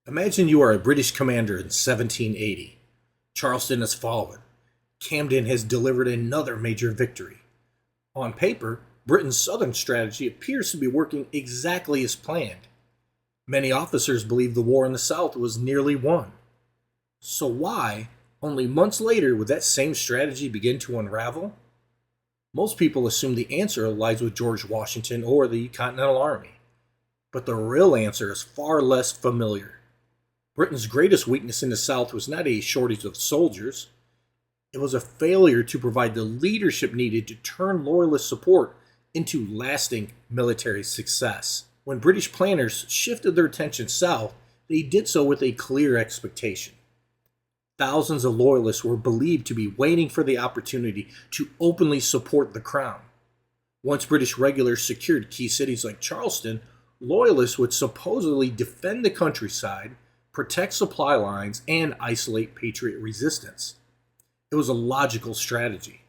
Imagine you are a British commander in 1780. Charleston has fallen. Camden has delivered another major victory. On paper, Britain's southern strategy appears to be working exactly as planned. Many officers believe the war in the South was nearly won. So why, only months later, would that same strategy begin to unravel? Most people assume the answer lies with George Washington or the Continental Army. But the real answer is far less familiar. Britain's greatest weakness in the South was not a shortage of soldiers. It was a failure to provide the leadership needed to turn Loyalist support into lasting military success. When British planners shifted their attention south, they did so with a clear expectation. Thousands of Loyalists were believed to be waiting for the opportunity to openly support the crown. Once British regulars secured key cities like Charleston, Loyalists would supposedly defend the countryside, protect supply lines, and isolate Patriot resistance. It was a logical strategy.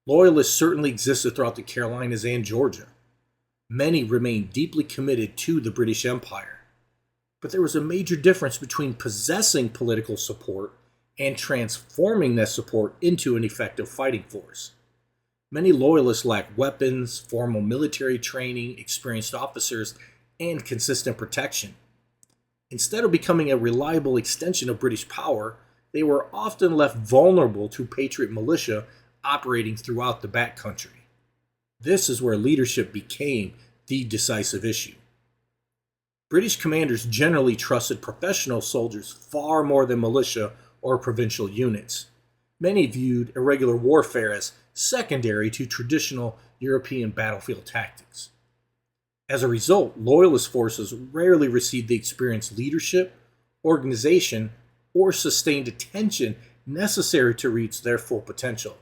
Loyalists certainly existed throughout the Carolinas and Georgia. Many remained deeply committed to the British Empire. But there was a major difference between possessing political support and transforming that support into an effective fighting force. Many Loyalists lacked weapons, formal military training, experienced officers, and consistent protection. Instead of becoming a reliable extension of British power, they were often left vulnerable to Patriot militia operating throughout the backcountry. This is where leadership became the decisive issue. British commanders generally trusted professional soldiers far more than militia or provincial units. Many viewed irregular warfare as secondary to traditional European battlefield tactics. As a result, Loyalist forces rarely received the experienced leadership, organization, or sustained attention necessary to reach their full potential.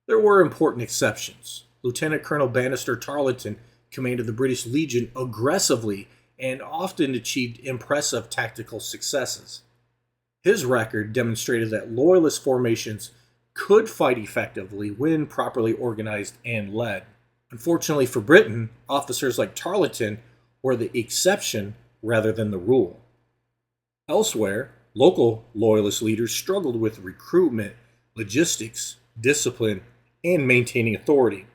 There were important exceptions. Lieutenant Colonel Bannister Tarleton commanded the British Legion aggressively and often achieved impressive tactical successes. His record demonstrated that Loyalist formations could fight effectively when properly organized and led. Unfortunately for Britain, officers like Tarleton were the exception rather than the rule. Elsewhere, local Loyalist leaders struggled with recruitment, logistics, discipline, and maintaining authority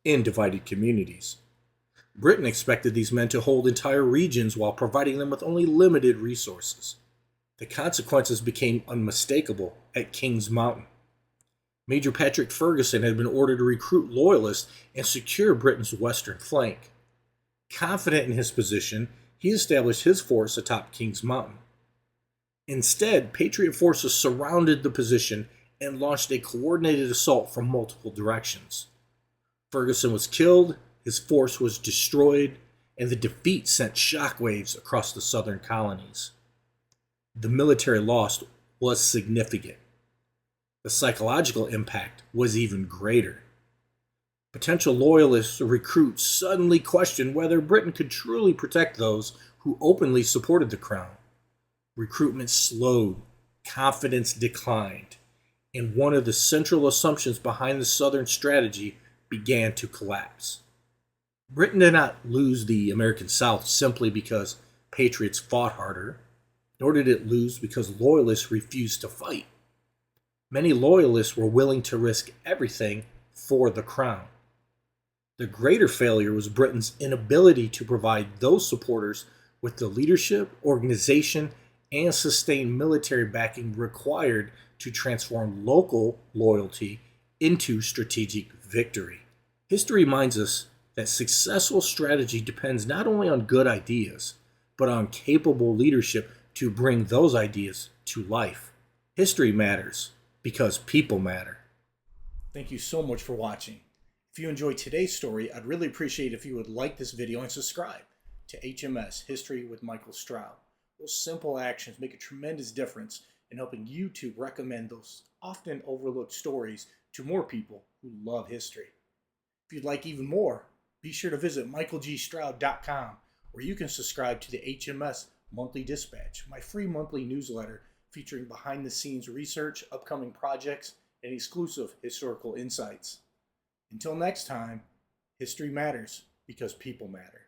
in divided communities. Britain expected these men to hold entire regions while providing them with only limited resources. The consequences became unmistakable at King's Mountain. Major Patrick Ferguson had been ordered to recruit Loyalists and secure Britain's western flank. Confident in his position, he established his force atop King's Mountain. Instead, Patriot forces surrounded the position and launched a coordinated assault from multiple directions. Ferguson was killed, his force was destroyed, and the defeat sent shockwaves across the southern colonies. The military loss was significant. The psychological impact was even greater. Potential Loyalist recruits suddenly questioned whether Britain could truly protect those who openly supported the crown. Recruitment slowed, confidence declined, and one of the central assumptions behind the Southern strategy began to collapse. Britain did not lose the American South simply because Patriots fought harder, nor did it lose because Loyalists refused to fight. Many Loyalists were willing to risk everything for the crown. The greater failure was Britain's inability to provide those supporters with the leadership, organization, and sustained military backing required to transform local loyalty into strategic victory. History reminds us that successful strategy depends not only on good ideas, but on capable leadership to bring those ideas to life. History matters because people matter. Thank you so much for watching. If you enjoyed today's story, I'd really appreciate if you would like this video and subscribe to HMS History with Michael Stroud. Those simple actions make a tremendous difference in helping YouTube recommend those often overlooked stories to more people who love history. If you'd like even more, be sure to visit michaelgstroud.com, where you can subscribe to the HMS Monthly Dispatch, my free monthly newsletter featuring behind-the-scenes research, upcoming projects, and exclusive historical insights. Until next time, history matters because people matter.